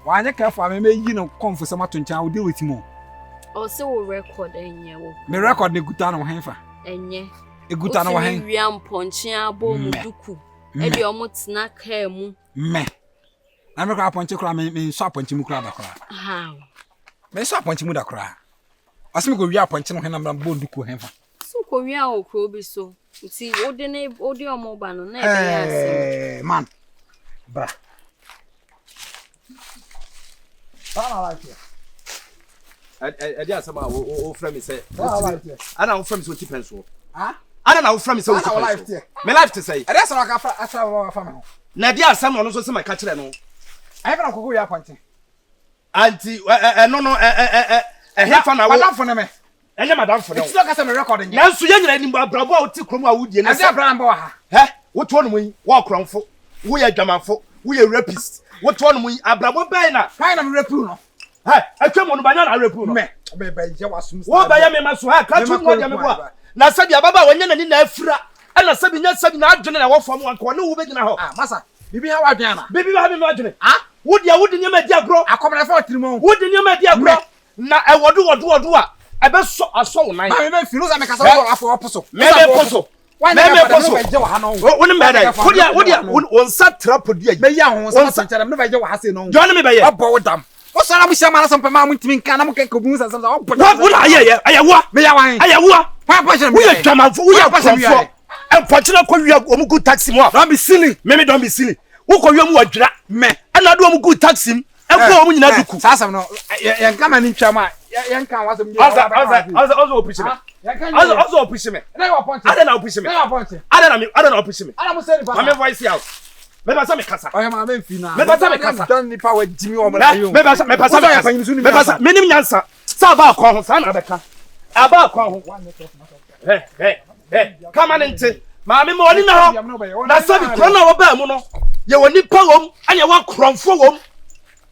Why you careful? I may you know come for some attention. I will deal with him. Oh, so we record enye wo. Me record ne gutana wo henfa. Enye. E gutana wo hen. Wiam ponchia bo mu duku. E de omo tena ka mu. Me. Na me kra ponche kra me so ponche mu kra da kra. How? Me so ponche mu da kra. Asime go wi ponche no hen na bo duku henfa. So ko wi a okro bi so. Nti ode omo ba no na e be ya se. Man. Bra. Bana like here. I just about friend me say. Ana wo friend me so ti penso. Ah? Ana na wo friend me so ti penso. Me life to say. I just want to after our family. Na dia asam no so say my ka kire no. I been akoko ya ponche. Anti no hefa na wo. Madam for me. Enye madam for no. It's not case me recording. Na so ye nyina ni brabo a wo ti kromo a wo die na. I say brand bo ha. He? Wo to no mu wo kronfo. Wo ye dwamanfo. Wo ye rapist. Wo to no mu abrabo ben na. Why na me repu no? Hey, atwa mo no banya na repu no. Me, be je wasum. Wo ba ya me maso ha ka tu no dia me bo. Na sabi ababa wanya na ni na afira. Ana sabi nya sabi na adwene na wo fam anko na wo be gina ho. Ah, masa. Bibi ha wa dwan na. Bibi ha me ma adwene. Ah? Wo dia wo de nyama di agro. Akomna fa otirimo. Wo de nyama di agro. Na ewodo a ebe so aso wo nan. Ma me feel say me kasa wo afọ oposo. Me poso. Me poso. Je wa ha no. Wo ni me dai. Wo dia on sa trap dia. Me ya ho sa sanchara me ba je wa ha se no. John me ba ye. Obo wo dam. O sara mu shama na so pema mu ntimi nka na mu ke ko bu sa sa obo. Wo na ayawa. Me ya wa hen. Ayawa. Pa pa Wo ye twamanfo, wo ye kwafo. Unfortunately, ko wi o mu good taxi mo. Don't be silly. Me don't be silly. Wo ko wi o mu wadwira. Me. Ana do o mu good taxi. E ko o mu nyina duku. Sasa no. Yan kama ni twama. Yan kan wasem ni. Also push me. Also push me. Na yo ponche. Ada na push me. Na yo ponche. Ada na push me. Ada mo say ni pa. Ma me voice out. Me ba sa me kasa. O ma me mfi na. Me ba sa me kasa. Don ni pa wa jimi o mo na yo. Me ba sa me kasa. Me ba sa me nim nyansa. Sa ba ko ho sa na beka. Aba ko ho. Hey. Come on into. Ma me mo ni na ho. Na sabi kro na wo ba mu no. Ye woni pa wom, anya wa kronfo wom.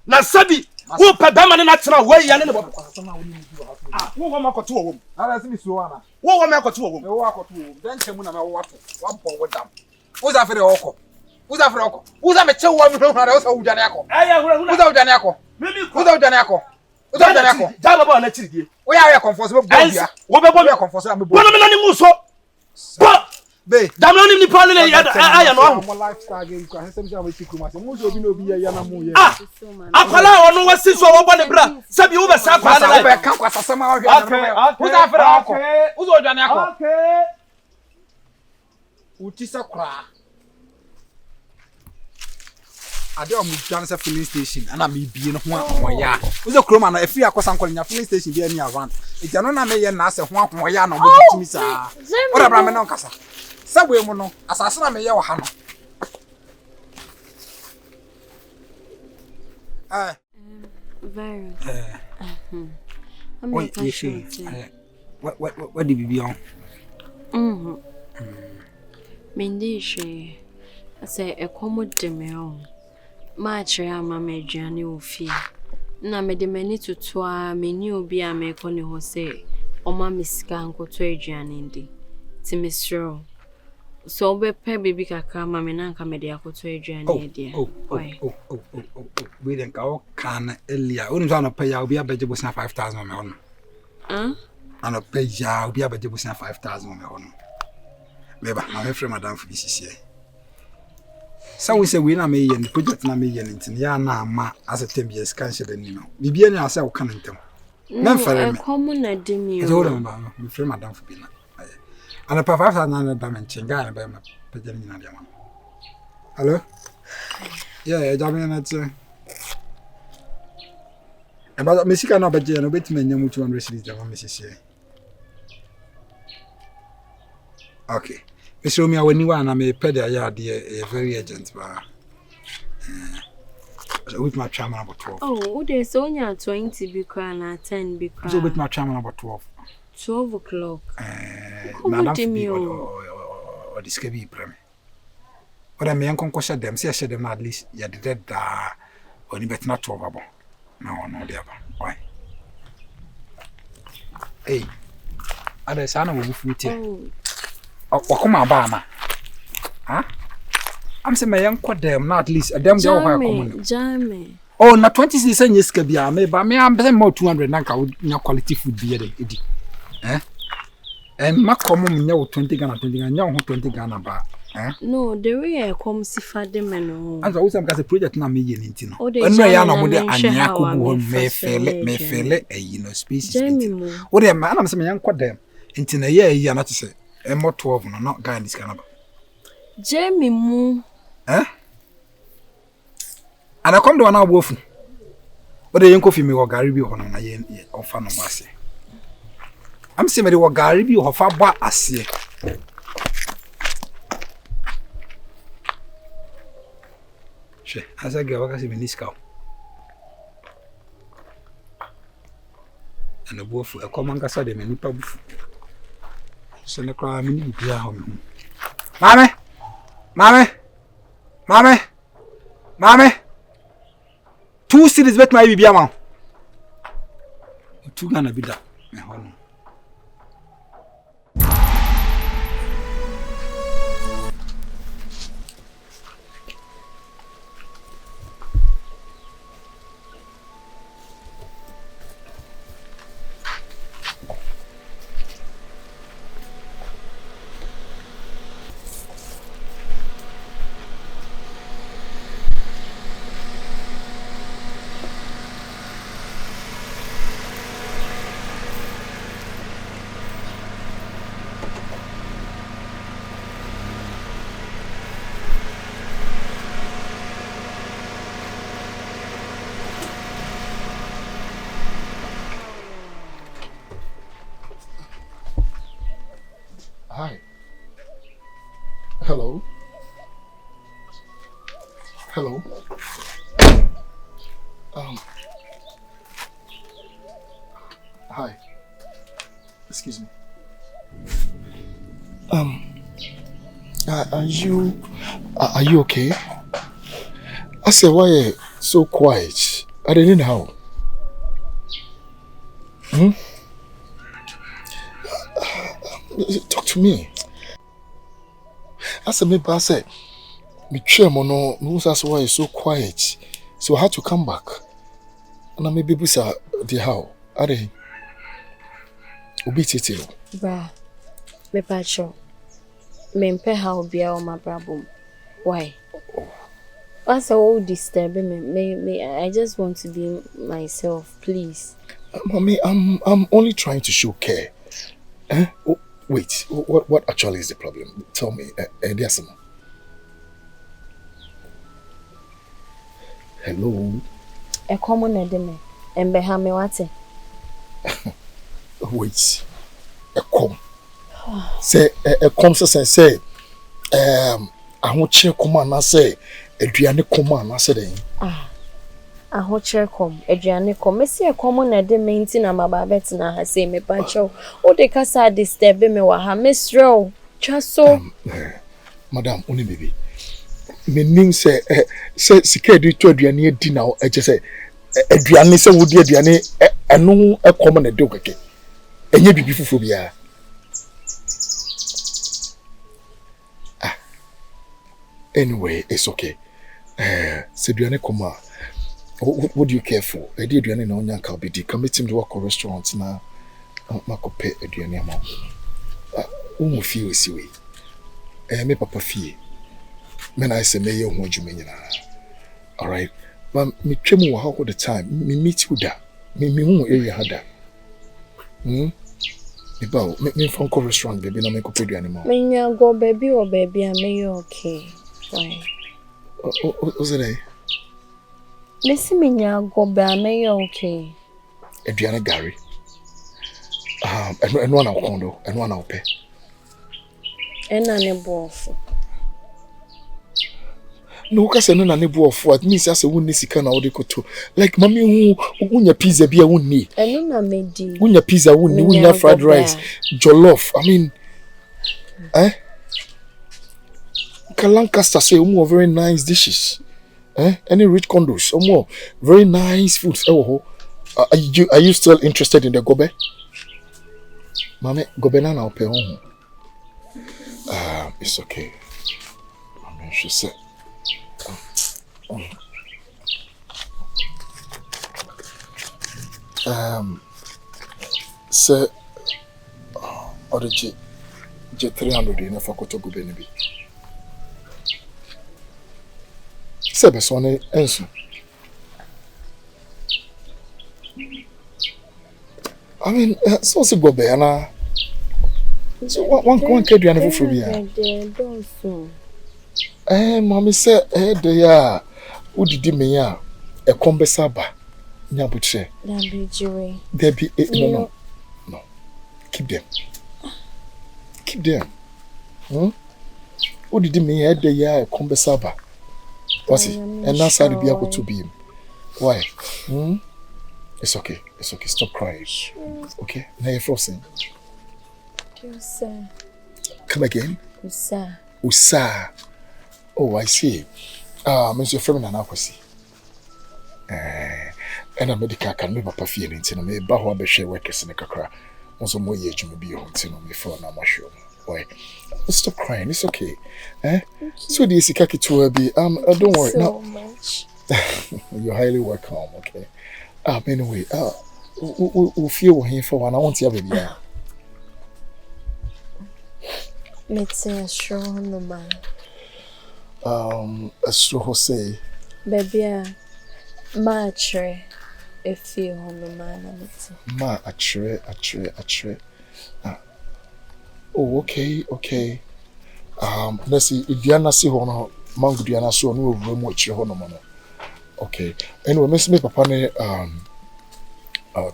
Na sabi wo pa ba ma na tena wo ya ne ne bo. Ah, wo makoto wom. Ala simi suwa na. Wo makoto wom. Wo akoto wom. Den chemu na me wo wato. Wa bo wo dam. Uza fere oko. Uza me chewa mi ho na uza udane akọ. Hura. Uza udane akọ. Uza udane akọ. Ja baba na chirige. Wo ya comfort me bo bia. Wo be bo me comfort me bo. Wono me na ni muso. Ba. Be. Dam na ni pa le ya no. Mo lifestyle game kwa hesem ja we tikuma se. Mo so obi na obi ya na mu ye. Ah. Akwala ono wasi so wo bo ne bra. Sabi wo be sa kwa na. Wo be kan kwa sasema wo hwa na. Uza fere oko. Uza udane akọ. Okay. Utisa kra. Ade o mu dwan se filling station ana me bie no ho ahoya uzo kroma na afiri akosa nkonya filling station bia ni around eja no na me ye na ase ho ahoya na mo bitimi saa ora bra me no nkasa sawe mu no asase na me ye wo ha no Vyrus. I'm not sure. What did you on? Mendi she say a common demeo. My chair, mamma, Johnny, or fear. Na me de many to twa, me new be a make on your say, or mammy scan go to a Gianindi. Timistro. So be pay baby cacca, mammy, and come media go to a Gianni, dear. We didn't go can Elia. Only trying to pay, I'll be a better was 5,000 on my own. And a pay, I'll be a better was 5,000 on my own. Maybe I'm afraid Madame for this year. So we say we na me yen project na me yen ntin ya na ama as a 10 years cancel ni no bibia ni ase wo kan ntam na mfere me common na demi o do me me free madam for bina ana pa 5,000 na ba me chinga na ba me pejani ni na dia ma hello yeah jabe na tse e ba me sika na ba je no beti me nyamu 200 series da ma sisi okay. Mr. Omi, when you are, me pay a very urgent, but with my charm about 12. Oh, there's only 20 because 10 because. So with my charm about 12. 12 o'clock. Madam, or this can be prem. What I mean, concourse them, say I said them at least, you did that, or you better not 12 about. No, the other. Why? Hey, other son of you. Wakoma bama. Huh? I'm saying my young quad them, not at least a damn job. Jammy. Oh, na 20 cedis any ska bia me ba me am more 200 na ka nya quality food bi e edi. Ma come nya 20 Ghana 20 Ghana nya 20 Ghana ba. No, the way I come si fade me no. Anza wo sam ka se project na me ye ni ntino. Enu ya na mo de anya ko bu me fele species. Wo de ma na me se me yan kodem. Ntina ye yi na te se mo 12 no Ghana dis kana ba. Jamie mu. Ana come do na obofu. Wo de yen kofi me wo gari bi ho na ye ofa no ase. Am se me de wo gari bi ho fa ba ase. She, as I go, I can see my cow. And the wolf, a common cassa, the many pub. So the crime in the home. Mammy, 2 cities bet my baby amount. 2 gonna be that. Hi. Hello. Hello. Hi. Excuse me. Are you okay? I said, why are you so quiet? I didn't know. Talk to me. I said, maybe I said, me chairman no that's why you're so quiet. So I had to come back. And I maybe busa the how. Are they? Obi tete. Bra. Me pacho. Me mpe how bia o my problem. Why? What's all disturbing me? I just want to be myself, please. Mommy, I'm only trying to show care. Oh, wait, what actually is the problem? Tell me, Ediasimo. Hello? A common edeme, and behame wate. Wait, a com. Say, a com say, I won't check command, I say, Adriana command, I said, I ho chekom aduane kom mesi e kom na de menti na mababet na ha say me pacho o de kasa disturb me wa ha mesro twaso madam oni baby me nim say sika di to aduane edi na e je say aduane say wo di aduane eno e kom na de okeke enye bibi fufu bia anyway it's okay se aduane kom a what do you care for? I did you know Yanka be committing to work or restaurants now. Marco pay a duane amount. Feel is way. Me papa fee. Men I say me you want you mean. Alright. But me tremu how all the time. Me meet you da. Me who area had that. Me bow me from restaurant baby no make up duane amount. Me go baby or baby am me okay. Why? What's it? Mesi minya go ba me okay. Aduane Gary. And one kondo, and one out pay. And ne bofu. No kase no na ne bofu what means as a wunni sika na odi koto. Like mami hu unya pizza bia wunni. Eno na medi. Unya pizza wunni, unya fried rice, jollof. I mean Lancaster say more very nice dishes. Any rich condos or more very nice foods. Are you still interested in the gobe? Mame, gobe na ope home. It's okay. I mean, she said. Sir, or the J 300 in a faculty go be. Sebesone enso. I mean, so se go be na. So one kid you never from here. Mommy say de ya udidi me ya e kombesa ba nya buche. There be no. Keep them. Udidi me ya de ya e kombesa ba. What's it? And now side be able to be. Why? It's okay. Stop crying. Okay? Now you're frozen. Come again? Osaa. Oh, I see. Means your friend and I see. And a medical can never perform in Tina. May Baho be share workers in the Kakra. Also, more age may be on Tina before now, my show. Why? Stop crying. It's okay. So the Isikaki to be don't worry. No. Much. You're highly welcome. Okay. Anyway, we'll feel here for one. I want to have it. Let's say a straw on the man. A straw say. Baby, ma tre. A few on the man. Ma a tre. Oh, okay. Let's see. Diana see hono mangu Diana so no room which hono mono. Okay. Anyway, miss me papa ne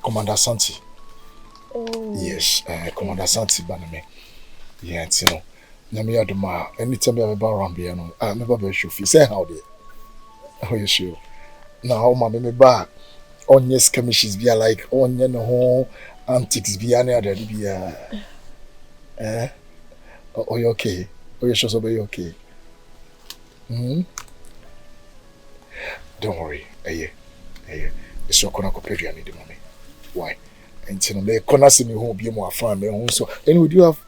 Commander Santi. Oh. Yes, Commander Santi baname. Yeah, you know. Nyame aduma anytime I be around here no. Never be sure say how there. Oh, you sure. Now mama me ba onye skirmishes be like onye no ho antics be any other be oh, you okay? Oh, you're sure so be okay? Don't worry. Hey. It's your corner completely. I need the money. Why? And you know, they corner see me home be more fun. Me home. So anyway, do you have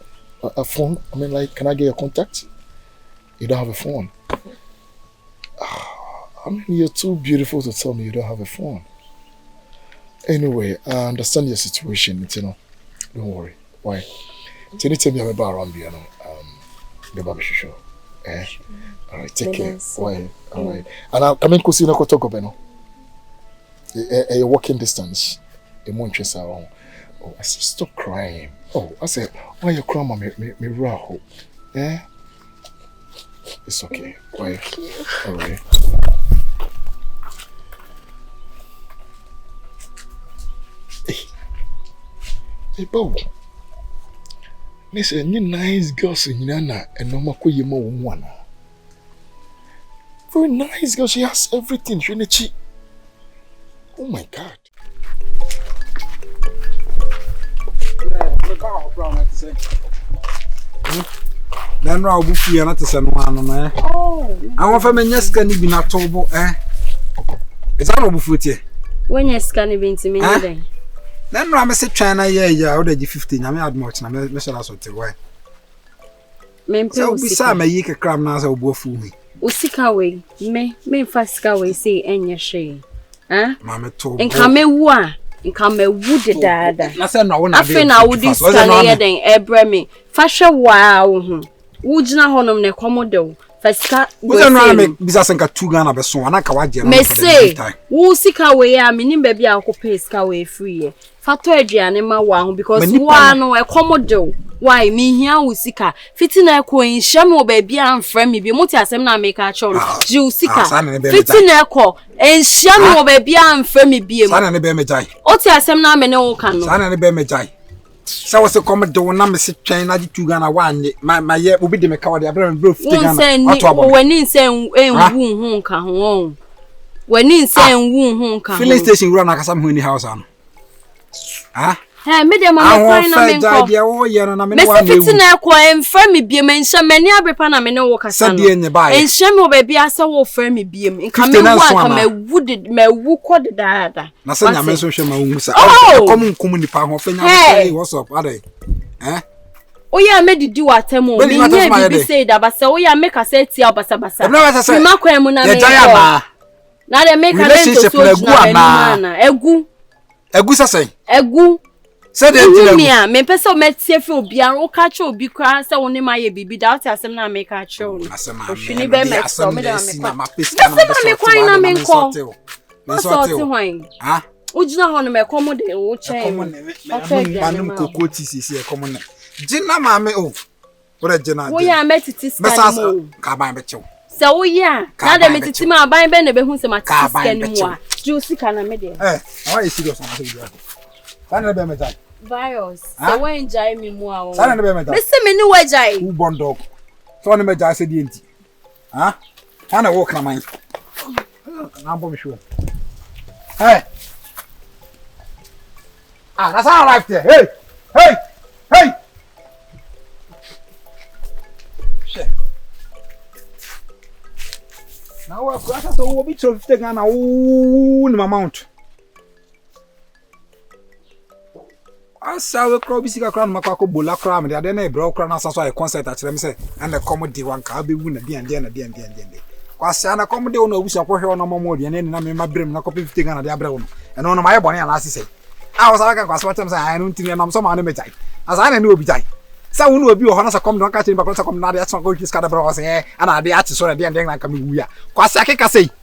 a phone? I mean, like, can I get your contact? You don't have a phone. I mean, you're too beautiful to tell me you don't have a phone. Anyway, I understand your situation. You know, don't worry. Why? Anytime you have a bar around here, the barber show. All right, take care. Why? All right. And I'll come in to see you talk about a walking distance. A month around. Oh, I said, stop crying. Oh, I said, why you crying, me raho? It's okay. Why? All right. Hey, Bob. Listen, you nice girls in Nana and no mako yemo one. Very nice girl, she has everything. She needs. Oh my God. Then I'll be free and not to send one. Oh, I want to make your scan be not tobo. Is that no foot here? When you're scanning into me, then. Then I say China, yeah, already 15. I mean, I'd much. I mean, that's what they were. So, beside my yeke cram now, I'll go fool me. Usika way, me fast away say, and your shame. Mamma told and come a wa, and come a wooded dad. I said, no, I think I would scan here then, Ebremy. Fasha wow, would not honor the commodore. Fasca, we don't make business and got 2 gun of a son. I can't may say, who seek away, I mean, baby, I'll pay skaway free. Fatoji anima wa because one or a commodore. Why me here usika fitting a coin shamo baby and friend me be multi assembly make a choice. Jusika fitting a call and shamo baby and friend me be a man and a bemejai. Oti assembly me no can. San and a bemejai. So was a commodore number 6 China 2 Ghana 1. My year will be the Macau, the Abraham Broof. When in saying, woo honka home. When in saying, woo honka. Filling station run like some in the house on. Hey, madam, I'm fine. I'm fitting a coin for me, be mentioned many other panamino walk as and Shamo baby, I saw for me beam in coming one, a wooded, me woo called the Nothing I mentioned Shamo. Oh, come the power of hey, what's up, are they? Oh, yeah, made you do at a moment. You say that, but so yeah, make a set here, Bassa. Now they make a relationship. A good. Egu sasai. Egu. Say the egu. Me pese o metie fi obiara o ka che obi kra se woni ma ye bibi da oti asem na me ka che o. Ohwini be me so me da me kwa. Me kwa na me nko. Me so ti hwan. Ha? Ujina ho no me komo de o chen. Manum kokoti sisi e komo na. Jina ma me o. Ora jina. Wo ya metiti scan mo. Ka ban be chew. Se wo ya. Na de metiti ma ban be na be hu se ma titi scan mo a. Ju sika na me de. Why is serious on that? Sana be me jai. Vyrus. Se wo enjoy me mo a wo. Sana be me jai. Me se me ni wo jai. Who born dog? So na me jai se di enti. Ha? Ana wo kra man. Na bo me sure. Hey. That's our life there. Hey. Shit. Now we're going to be told to take an amount. I saw a crowd bisic crown Macako Bula cram. They are then a broke crown as a concert at them say, and the comedy one can be winner, the Quasana comedy on a wish of her no more than any number my brim, no copy 50 and the abroad. And on my bonnet, and I say, I was like, I don't think I'm some anime type. As I knew be die. So we will be honest, I come to catch him because I come now. That's not going to scatter bros, and I the artist so at the end like a muya. Quasaka say,